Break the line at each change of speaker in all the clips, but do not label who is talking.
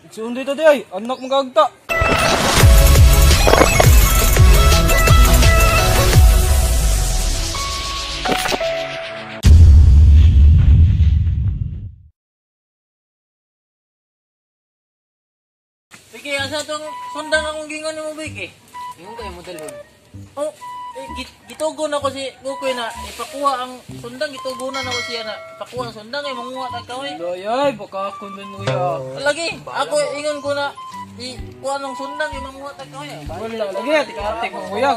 Suunday tadi ay, anak magagta.
Biki, asa itong sundan akong gingon mo, Biki?
Yung kayo mo dalhon.
Oh, gitugon ako si Kukoy na ipakuha ang sundan, gitugunan ako siya na ipakuha ang sundan, ay manguha na kaway.
Loyay, baka ako nun kuya.
Lagi, ako ingon ko na ikuha ng sundan, yung manguha na kaway.
Wala, lagi, tikatik mo kuya.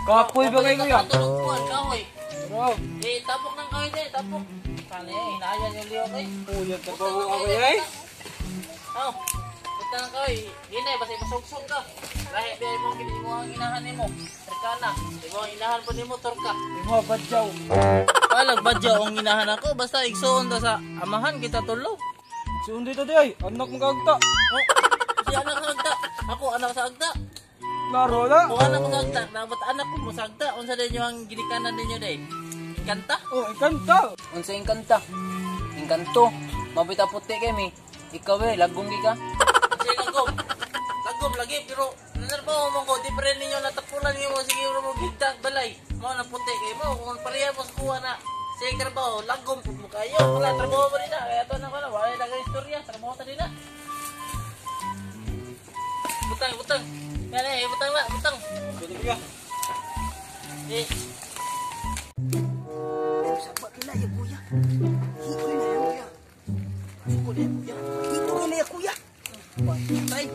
Kapoy ba kayo kuya?
Tulungkuhan kaway.
Bro,
Tapok ng kaway niya, tapok. Sana yan, hinayan yung liyo kay.
kuya, tabaho ako ay.
Oh, punta ng kaway. Ginay, basta masugsog ka. Lahit biya mo, hindi mo ang inahan ni mo. Terkana, hindi mo ang inahan po ni mo, torka.
Imo badyaw.
Palag badyaw ang inahan ako, basta igsoon da sa amahan kita tulo.
Suunday tadi ay, anak magagta.
Oh, si anak sa agda. Ako, anak sa agda.
Laro na.
Kung anak ko sa agda, dapat anak ko mo sa agda. Unsa din yung ginikanan ninyo din? Kanta?
Oh, ikanta.
Unsa yung kanta? Yung kanto. Mabita puti kami. Ikaw lagong ka.
Kasi lagom. Lagom lagi, pero nanarbaho mo ko, di pa rin ninyo natapunan niyo mo, sige mo gigdag balay. Mo na puti kayo mo, kung pareha mo sa kuha na. Sige trabaho, lagom po mo kayo. Wala, trabaho mo rin na. Kaya ito na ko na, wala yung istorya, trabaho ta rin na. Butang, butang. Yan eh, butang na, butang.
Pwede kuya.
Eh,
Sabar kila ya kuya. Hikoy na ya kuya. Hikoy na ya kuya. Hikoy na ya kuya.
tay.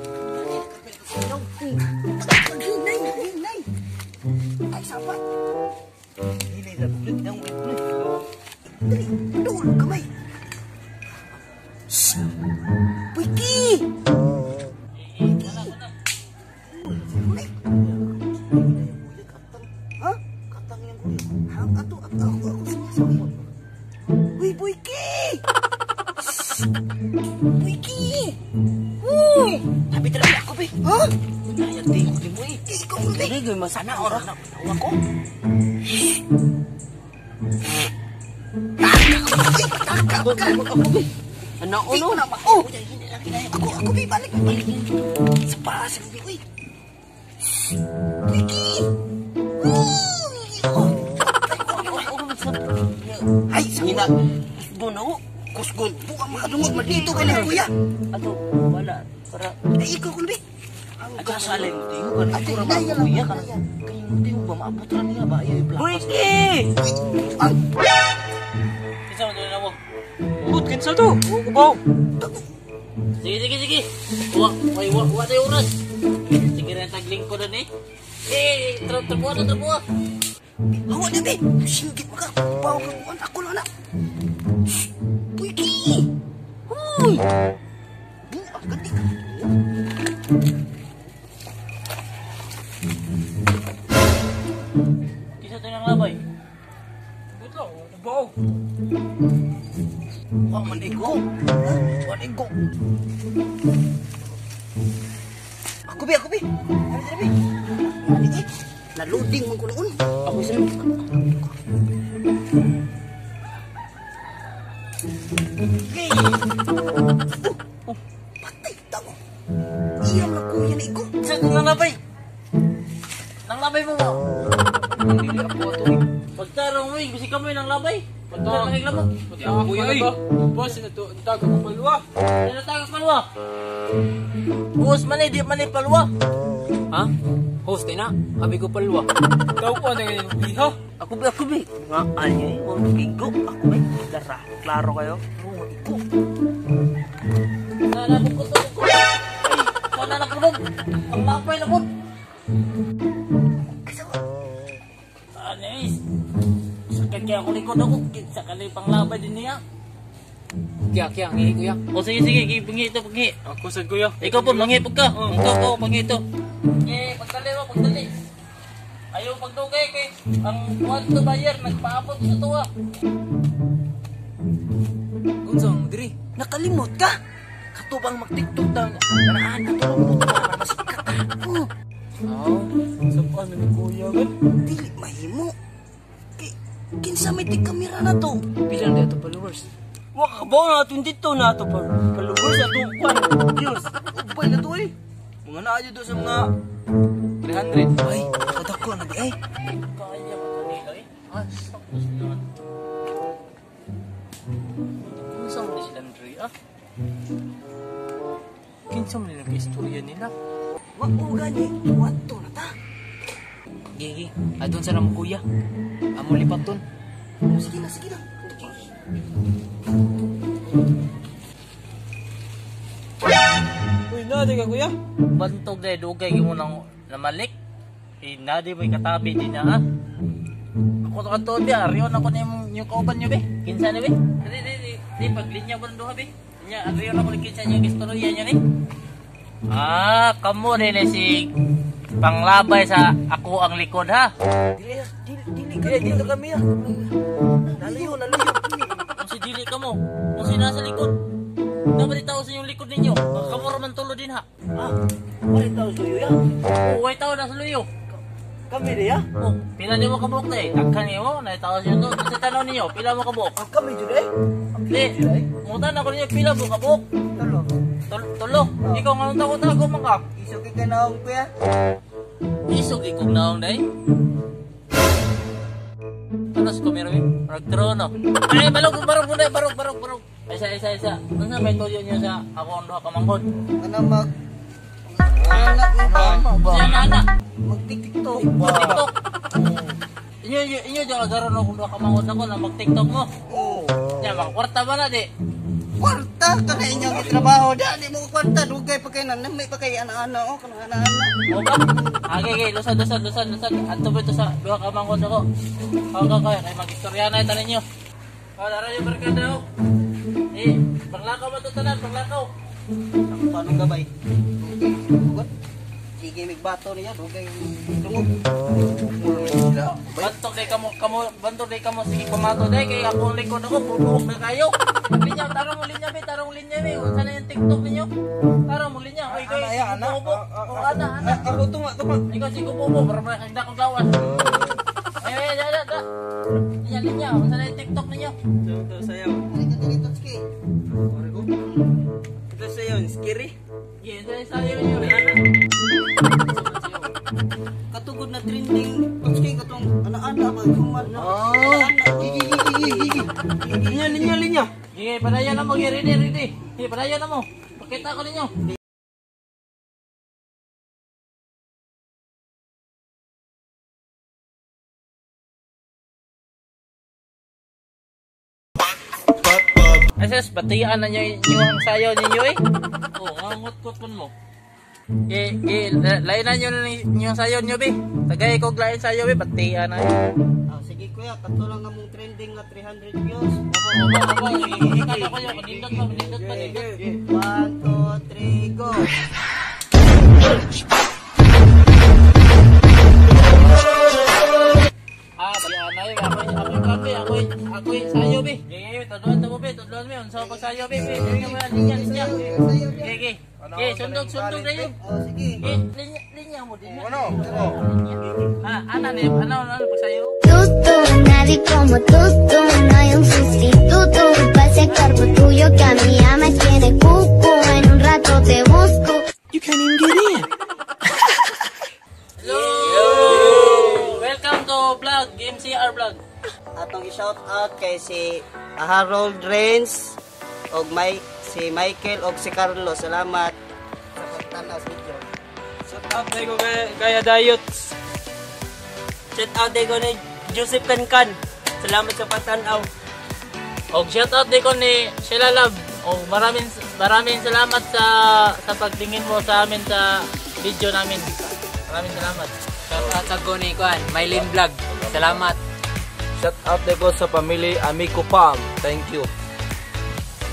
Hinay, hinay. Ay sabar. Hinay na bulit nang bulit. Dali, dulu kamay. Wiki. Hinay. Ha? Katang yang kuya. Hang ato ako sinasabi. Uy, Wiki. Wiki. Uy, tapi terlalu aku be. Hah? Ayat tinggal di mu. Ikaw be.
Dili gay masana orang.
Ako.
Ako be. Anak ulo.
Oh, aku be balik. Sepas be. Uy. Wiki. Ay,
Hina.
Bono. Kusgon. Buka makadungog dito ka na kuya.
Ato wala para
Ay, ikaw kun be.
aja salin tingo kan
Ate,
kurang
hinay
aku
lang.
ya kan. Kayo tingo ba maabot ra niya ba ay black.
Wiki. Ay,
Kinsa mo doon ako?
But kinsa to? Ubaw.
Sige, sige, sige. Wa tayo oras. Sige rin tagling ko doon eh. Trabuha na, trabuha.
hawa na be. Singgit mo ka. Bawa ka buwan. Ako lang na. Wiki. Huy. Buang gandi ka.
Kinsa tayo ng labay?
But lang, ubaw.
Wah, manigo. Manigo. Ako be, ako be. Ano be? Ano be? Na-loading mo ko noon.
Ako sa
Hey! Oh, patay tao. Iyam na kuya na iko.
Kinsa tayo ng labay? Nang labay mo mo?
dili ako ato.
Pagtarong mo, bisi ka mo ng labay.
Pagtarong.
Pagtarong lang mo.
Pati ako kuya ay. Boss, taga ko palwa.
Ano tayo palwa? Buhos man eh, di man eh palwa.
Ha? Host na. Abi ko palwa.
Tao ko na ngayon kuya.
Ako be. Nga ay, mo gigo. Ako be. Lara, klaro kayo. Oo, iko.
Nalabog ko to. Ay, wala na kulog. Ang lapay na po. Anis. Sakit kaya ako likod ako. Sa kalipang labay din niya.
Kya, ngihi kuya.
O sige, sige, pangi ito, pangi.
Ako sa kuya.
Ikaw po, mangipog ka. Ikaw po, pangi ito. Pagdali mo, pagdali. Ayaw pagdugay kay ang buwan to buyer, nagpaabot sa tuwa.
Gunsong, diri.
Nakalimot ka? Katubang mag-tiktok daw niya. Karaan, natulong mo ito para masikat ka. Oh,
Sa paano ni kuya gan?
dili mahimo. Kinsa may tig kamera na to.
Bilang dito followers. Wakabaw na natin dito na ito. Palubor sa itong kwan. Diyos. Ubay na ito eh. Mga naadyo doon sa mga 300.
Ay, kadak ko na ba eh.
Kaya ba kanila eh? Ah, sakos naman. Kinsa mo ni sila Andre ah? Kinsa mo nila istorya nila?
Wag mo gani. Wato na ta.
Gigi, adun sa ramo kuya. Amo lipat dun.
Sige na, sige na.
Uy, nadi ka kuya.
Bantog na dugay mo nang namalik. Nadi mo katabi din na ha. Ako to kanto biya, riyon ako na yung kauban nyo be. Kinsa na be? Di paglinya mo nando ha be. Nya, riyon ako ni kinsa yung istorya nyo ni. Ah, kamo din si panglabay sa ako ang likod ha.
Dili kami ah. Nalayo.
Kung si dili ka mo, kung si nasa likod. Dapat itaw sa inyong likod ninyo. Kamo raman tulo din ha.
Ah, wala tao suyo ya.
Uway tao na sa luyo.
Kami rin ya.
Oh, pila ni mo kabuk na eh. Takkan niyo, naitaw siya doon. Sa tanaw ninyo, pila mo kabuk.
Ah, kami dyan eh.
Di, mutan ako ninyo, pila mo kabuk. Tulo. Ikaw nga nung tago-tago man ka.
Isok ka na akong kuya.
Isog ikog naong day. Tanos ko meron yun. Nagtrono. Ay, barog. Isa. Ano sa may tuyo niyo sa ako ang duha kamangkod?
Ano anak mo ba?
Siya na anak.
Mag-tiktok.
Mag-tiktok. Inyo dyan agaron akong duha kamangkod ako na mag-tiktok mo.
Oo.
Yan, makakwarta ba na di?
Kwarta ka na inyong trabaho. Di mo kwarta. Dugay pa kayo na. May pa kayo anak-anak. O, kanang anak-anak.
O ka? Okay, lusad. Ato ba ito sa duha kamangkod ako? Okay, kay mag-istorya na ito ninyo. Dara yung barkada ako. Paglakaw ba ito tanan? Paglakaw.
Paano gabay? Sige, may bato niya. Dugay lungog.
Bantok day kamo sige pamato day kay ako likod ako bubuhok na kayo. Linya, tarong linya be. Unsa na yung TikTok ninyo? Tarong linya. Oy, ana. Ana.
Ako tunga.
Ikaw si kubo, para magda ko gawas. Ay, linya. Unsa na yung TikTok ninyo?
Ito sayaw.
Halika dito, Tski.
Ito sayaw. Scary.
Yes, sayo niyo.
Katugod na trending. Tski, katong anak-anak ba? Human na.
Linya.
Sige, padayon na mo. Ready. Sige, padayon na mo. Pakita ko ninyo. Ases, batian na niyo ang sayo ninyo eh. Oo, ngot-ngot mo. Lain na nyo yung sayo nyo be. Tagay ko lain sayo be, batian na yun.
Sige kuya, katulang na mong trending na 300 views.
Opo. Ikat ako yun, manindot pa.
1, 2, 3, go!
Ako'y sayo be. Tudluan be. Unsa pag sayo be. Linya. Okay, sundog na yun.
Sige.
Linya mo din.
Ano
Ano pag sayo?
Tú, nadie como tú, no hay un sustituto. Pa' ese cuerpo tuyo que a mí ya me tiene cuco. En un rato te busco.
You can't even get in.
Hello! Welcome to vlog, MCR vlog.
Atong i-shout out kay si Harold Rains og si Michael og si Carlos. Salamat sa pagtanaw sa video.
Shout out day ko kaya Dayots. Shout out day ko ni Joseph Kankan. Salamat sa pagtanaw.
Og shout out din ko ni Sheila Love. Og maraming salamat sa pagtingin mo sa amin sa video namin. Maraming salamat.
Shout out sa ko ni Kuan, Mylene Vlog. Salamat.
Shout out day ko sa pamilya Amico Palm. Thank you.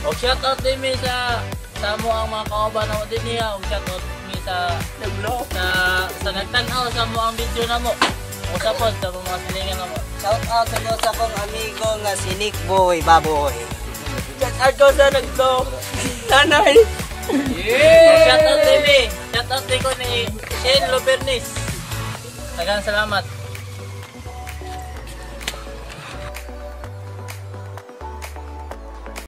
Og shout out din mi sa mo ang mga kauban na mo din niya. Og shout out mi sa nagtanaw sa mo ang video na mo. O sa pod sa mga silingan na mo.
Shout out sa iyo sa kong amigo nga si Nick Boy Baboy.
Shout out ko sa nagto. Nanay.
Shout out din mi. Shout out din ko ni Shane Lobernis. Daghang salamat.